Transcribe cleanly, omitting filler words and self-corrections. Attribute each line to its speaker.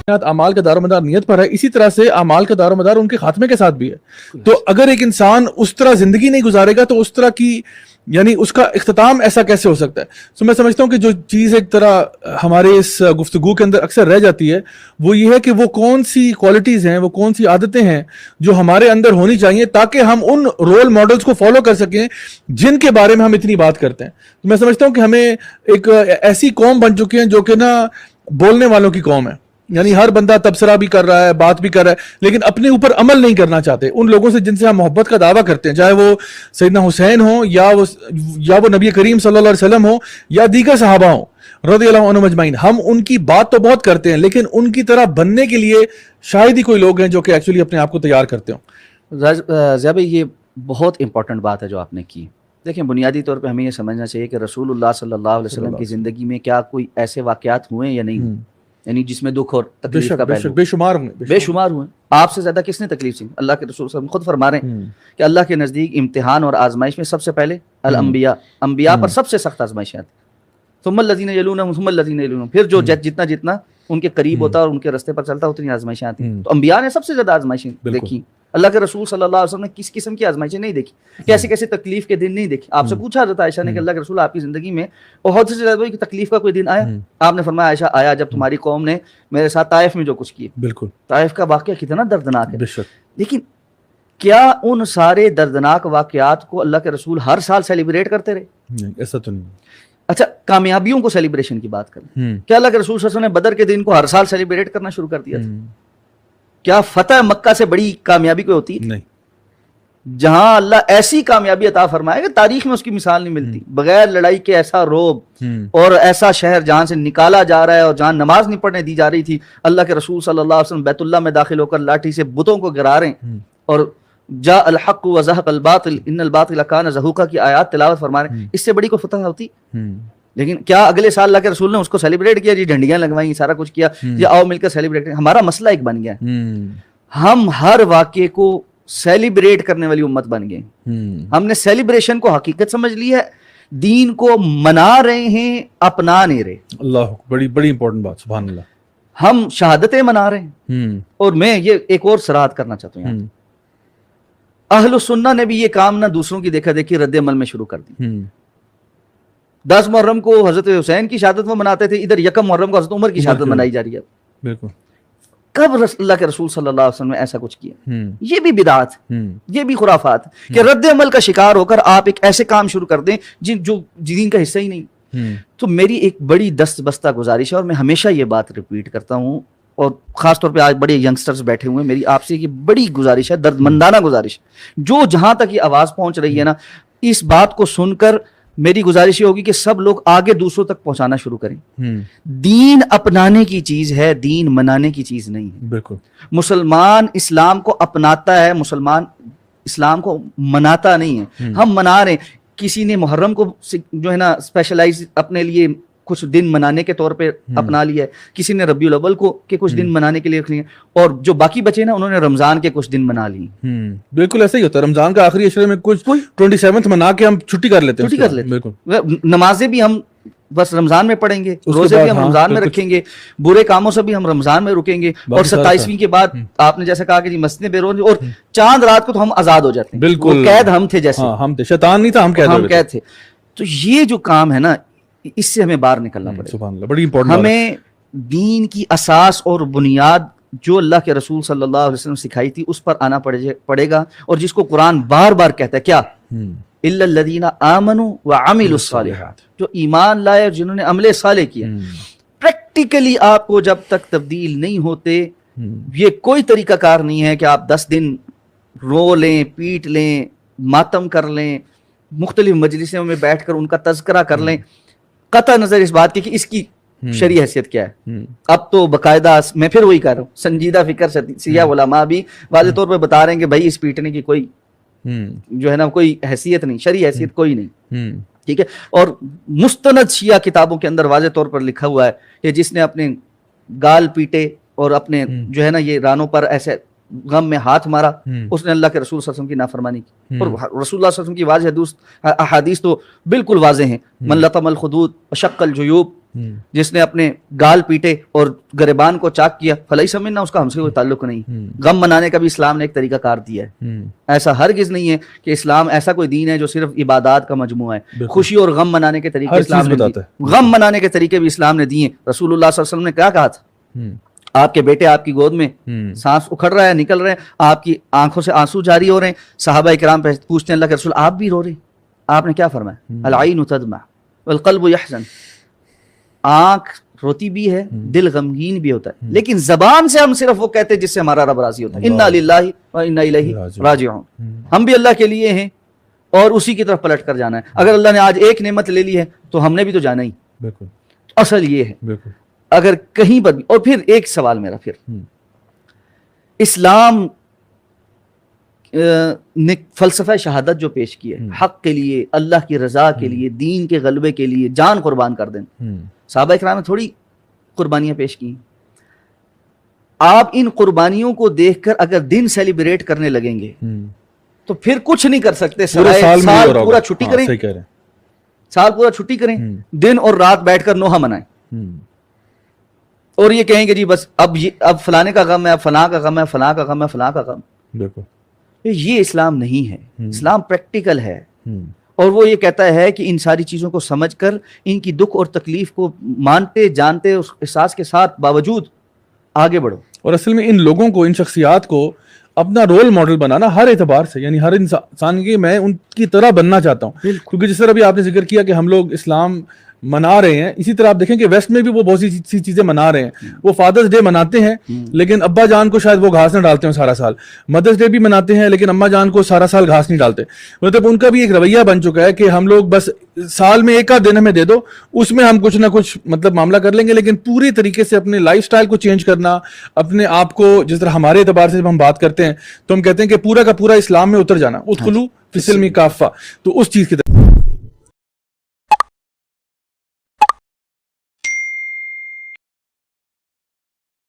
Speaker 1: اعمال کا دار و مدار نیت پر ہے، اسی طرح سے اعمال کا دار و مدار ان کے خاتمے کے ساتھ بھی ہے. تو اگر ایک انسان اس طرح زندگی نہیں گزارے گا تو اس طرح کی یعنی اس کا اختتام ایسا کیسے ہو سکتا ہے؟ تو میں سمجھتا ہوں کہ جو چیز ایک طرح ہمارے اس گفتگو کے اندر اکثر رہ جاتی ہے وہ یہ ہے کہ وہ کون سی کوالٹیز ہیں، وہ کون سی عادتیں ہیں جو ہمارے اندر ہونی چاہیے تاکہ ہم ان رول ماڈلز کو فالو کر سکیں جن کے بارے میں ہم اتنی بات کرتے ہیں. تو میں سمجھتا ہوں کہ ہمیں ایک ایسی قوم بن چکی ہیں جو کہ نا بولنے والوں کی قوم ہے، یعنی ہر بندہ تبصرہ بھی کر رہا ہے، بات بھی کر رہا ہے، لیکن اپنے اوپر عمل نہیں کرنا چاہتے. ان لوگوں سے جن سے ہم محبت کا دعویٰ کرتے ہیں، چاہے وہ سیدنا حسین ہوں یا وہ نبی کریم صلی اللہ علیہ وسلم ہوں یا دیگر صحابہ ہوں رضی اللہ عنہم اجمعین، ہم ان کی بات تو بہت کرتے ہیں لیکن ان کی طرح بننے کے لیے شاید ہی کوئی لوگ ہیں جو کہ ایکچولی اپنے آپ کو تیار کرتے ہوں.
Speaker 2: ضیاء بھائی، یہ بہت امپورٹنٹ بات ہے جو آپ نے کی. دیکھیں، بنیادی طور پہ ہمیں یہ سمجھنا چاہیے کہ رسول اللہ صلی اللہ علیہ وسلم کی زندگی میں کیا کوئی ایسے واقعات ہوئے یا نہیں، یعنی جس میں دکھ اور تکلیف کا پہلو
Speaker 1: بے شمار
Speaker 2: ہوئے. آپ سے زیادہ کس نے تکلیف سی؟ اللہ کے رسول صلی اللہ علیہ وسلم خود فرما رہے ہیں کہ اللہ کے نزدیک امتحان اور آزمائش میں سب سے پہلے انبیاء پر سب سے سخت آزمائشیں آتی، ثم الذین یلونہم ثم الذین یلونہم، پھر جو جتنا ان کے قریب ہوتا ہے اور ان کے راستے پر چلتا ہے اتنی آزمائشیں آتی ہیں. تو انبیاء نے سب سے زیادہ آزمائشیں دیکھی. اللہ کے رسول صلی اللہ علیہ وسلم نے کس قسم کی آزمائشیں نہیں دیکھی، کیسے کیسے تکلیف کے دن نہیں دیکھی. آپ سے پوچھا حضرت عائشہ نے کہ اللہ کے رسول آپ کی زندگی میں بہت سے زیادہ تکلیف کا کوئی دن آیا؟ آپ نے فرمایا عائشہ آیا جب تمہاری قوم نے میرے ساتھ طائف میں جو کچھ کیے. بالکل، طائف کا واقعہ کتنا دردناک ہے. لیکن کیا ان سارے دردناک واقعات کو اللہ کے رسول ہر سال سیلیبریٹ کرتے رہے؟
Speaker 1: نہیں، ایسا تو نہیں.
Speaker 2: اچھا، کامیابیوں کو سیلیبریشن کی بات کریں، کیا اللہ کے رسول صلی اللہ علیہ وسلم نے بدر کے دن کو ہر سال سیلیبریٹ کرنا شروع کر دیا تھا؟ کیا فتح مکہ سے بڑی کامیابی کوئی ہوتی ہے؟ نہیں. جہاں اللہ ایسی کامیابی عطا فرمائے کہ تاریخ میں اس کی مثال نہیں ملتی، بغیر لڑائی کے ایسا روب اور ایسا شہر جہاں سے نکالا جا رہا ہے اور جہاں نماز نہیں پڑھنے دی جا رہی تھی، اللہ کے رسول صلی اللہ علیہ وسلم بیت اللہ میں داخل ہو کر لاٹھی سے بتوں کو گرا رہے ہیں اور جاء الحق وزهق الباطل ان الباطل كان زهوقا کی آیات تلاوت فرما رہے ہیں. اس سے بڑی کوئی فتح ہوتی؟ لیکن کیا اگلے سال اللہ کے رسول نے اس کو سیلیبریٹ کیا؟ جی جھنڈیاں لگوائیں، سارا کچھ کیا، جی آؤ مل کر سیلیبریٹ کریں. ہمارا مسئلہ ایک بن گیا ہے، ہم ہر واقعے کو سیلیبریٹ کرنے والی امت بن گئے. ہم نے سیلیبریشن کو حقیقت سمجھ لی ہے، دین کو منا رہے ہیں، اپنا نہیں رہے. اللہ،
Speaker 1: بڑی امپورٹنٹ بات، سبحان اللہ.
Speaker 2: ہم شہادتیں منا رہے ہیں. اور میں یہ ایک اور صراحت کرنا چاہتا ہوں، اہل السنہ نے بھی یہ کام نہ دوسروں کی دیکھا دیکھی رد عمل میں شروع کر دی. 10 محرم کو حضرت حسین کی شہادت وہ مناتے تھے، ادھر 1 محرم کو حضرت عمر کی شہادت منائی جا رہی ہے. بالکل. کب اللہ کے رسول صلی اللہ علیہ وسلم نے ایسا کچھ کیا؟ یہ بھی بدعت، یہ بھی خرافات کہ رد عمل کا شکار ہو کر آپ ایک ایسے کام شروع کر دیں جو دین کا حصہ ہی نہیں. تو میری ایک بڑی دست بستہ گزارش ہے اور میں ہمیشہ یہ بات ریپیٹ کرتا ہوں، اور خاص طور پہ آج بڑے ینگسٹرز بیٹھے ہوئے ہیں، میری آپ سے یہ بڑی گزارش ہے، درد مندانہ گزارش، جو جہاں تک یہ آواز پہنچ رہی ہے نا، اس بات کو سن کر میری گزارش یہ ہوگی کہ سب لوگ آگے دوسروں تک پہنچانا شروع کریں. دین اپنانے کی چیز ہے، دین منانے کی چیز نہیں ہے. بالکل. مسلمان اسلام کو اپناتا ہے، مسلمان اسلام کو مناتا نہیں ہے. ہم منا رہے ہیں، کسی نے محرم کو جو ہے نا اسپیشلائز اپنے لیے کچھ دن منانے کے طور پہ اپنا لیا ہے، کسی نے ربیع الاول کو کے کچھ دن منانے کے لیے رکھ لیے، اور جو باقی بچے نا انہوں نے رمضان کے کچھ دن منا لی.
Speaker 1: بالکل ایسا ہی ہوتا ہے، رمضان کا آخری عشرے میں کچھ 27 منا کے ہم چھٹی کر لیتے ہیں.
Speaker 2: بالکل. نمازیں بھی ہم بس رمضان میں پڑھیں گے، روزے بھی ہم رمضان میں رکھیں گے، برے کاموں سے بھی ہم رمضان میں رکیں گے، اور 27ویں کے بعد آپ نے جیسا کہا کہ جی مسجدیں بے روز، اور چاند رات کو تو ہم آزاد ہو جاتے ہیں. بالکل. قید ہم تھے، جیسے ہم تھے، شیطان نہیں تھا، ہم قید تھے. تو یہ جو کام ہے نا، اس سے ہمیں باہر نکلنا پڑے گا. ہمیں دین کی اساس اور بنیاد جو اللہ کے رسول صلی اللہ علیہ وسلم سکھائی تھی اس پر آنا پڑے گا، اور جس کو قرآن بار بار کہتا ہے، کیا؟ الا الذین آمنوا وعملوا الصالحات، جو ایمان لائے اور جنہوں نے عمل صالح کیا. پریکٹیکلی آپ کو جب تک تبدیل نہیں ہوتے، یہ کوئی طریقہ کار نہیں ہے کہ آپ 10 دن رو لیں، پیٹ لیں، ماتم کر لیں، مختلف مجلسوں میں بیٹھ کر ان کا تذکرہ کر لیں، قطع نظر اس بات کی کہ اس کی شرعی حیثیت کیا ہے. اب تو باقاعدہ میں پھر وہی کہہ رہا ہوں، سنجیدہ فکر سیاہ علماء بھی واضح طور پہ بتا رہے ہیں کہ بھائی اس پیٹنے کی کوئی جو ہے نا کوئی حیثیت نہیں، شرعی حیثیت کوئی نہیں. ٹھیک ہے. اور مستند شیعہ کتابوں کے اندر واضح طور پر لکھا ہوا ہے کہ جس نے اپنے گال پیٹے اور اپنے جو ہے نا یہ رانوں پر ایسے غم میں ہاتھ مارا، اس نے اللہ کے رسول صلی اللہ علیہ وسلم کی نافرمانی کی. اور رسول اللہ صلی اللہ علیہ وسلم کی واضح احادیث تو بالکل واضح ہیں. من لطم الخدود وشق الجیوب جس نے اپنے گال پیٹے اور گریبان کو چاک کیا فلیس منا، اس کا ہم سے کوئی تعلق نہیں. غم منانے کا بھی اسلام نے ایک طریقہ کار دیا ہے. ایسا ہرگز نہیں ہے کہ اسلام ایسا کوئی دین ہے جو صرف عبادات کا مجموعہ ہے. خوشی اور غم منانے کے طریقے اسلام نے دیے. غم منانے کے طریقے بھی اسلام نے دیے. رسول اللہ صلی اللہ علیہ وسلم نے کیا کہا تھا؟ آپ کے بیٹے آپ کی گود میں سانس اکھڑ رہا ہے، نکل رہے ہیں، آپ کی آنکھوں سے آنسو جاری ہو رہے ہیں. صحابہ کرام پوچھتے ہیں اللہ کے رسول آپ بھی رو رہے ہیں؟ آپ نے کیا فرمایا؟ العین تدمع والقلب یحزن. آنکھ روتی بھی ہے، دل غمگین بھی ہوتا ہے، لیکن زبان سے ہم صرف وہ کہتے ہیں جس سے ہمارا رب راضی ہوتا ہے. انا للہ و انا الیہ راجعون. ہم بھی اللہ کے لیے ہیں اور اسی کی طرف پلٹ کر جانا ہے. اگر اللہ نے آج ایک نعمت لے لی ہے تو ہم نے بھی تو جانا ہی. اصل یہ ہے اگر کہیں پر بھی. اور پھر ایک سوال میرا، پھر اسلام نے فلسفہ شہادت جو پیش کی ہے، حق کے لیے، اللہ کی رضا کے لیے، دین کے غلبے کے لیے جان قربان کر دیں. صحابہ کرام نے تھوڑی قربانیاں پیش کی. آپ ان قربانیوں کو دیکھ کر اگر دن سیلیبریٹ کرنے لگیں گے تو پھر کچھ نہیں کر سکتے. سال پورا چھٹی کریں، سال پورا چھٹی کریں، دن اور رات بیٹھ کر نوحہ منائیں اور یہ کہیں گے جی بس اب فلانے کا غم ہے، اب فلاں کا غم ہے، فلاں کا غم ہے، فلاں کا غم. یہ اسلام نہیں ہے. اسلام پریکٹیکل ہے اور وہ یہ کہتا ہے کہ ان ساری چیزوں کو سمجھ کر ان کی دکھ اور تکلیف کو مانتے جانتے اس احساس کے ساتھ باوجود آگے بڑھو. اور
Speaker 1: اصل میں ان لوگوں کو، ان شخصیات کو اپنا رول ماڈل بنانا ہر اعتبار سے، یعنی ہر انسان کی میں ان کی طرح بننا چاہتا ہوں. کیونکہ جس طرح بھی آپ نے ذکر کیا کہ ہم لوگ اسلام منا رہے ہیں، اسی طرح آپ دیکھیں کہ ویسٹ میں بھی وہ بہت سی چیزیں منا رہے ہیں. وہ فادرز ڈے مناتے ہیں لیکن ابا جان کو شاید وہ گھاس نہ ڈالتے ہیں سارا سال. مدرس ڈے بھی مناتے ہیں لیکن اماں جان کو سارا سال گھاس نہیں ڈالتے. مطلب ان کا بھی ایک رویہ بن چکا ہے کہ ہم لوگ بس سال میں ایک آدھ دن ہمیں دے دو، اس میں ہم کچھ نہ کچھ مطلب معاملہ کر لیں گے. لیکن پوری طریقے سے اپنے لائف سٹائل کو چینج کرنا، اپنے آپ کو جس طرح ہمارے اعتبار سے جب ہم بات کرتے ہیں تو ہم کہتے ہیں کہ پورا کا پورا اسلام میں اتر جانا، ادخلوا فی السلم کافہ، تو اس چیز کی طرف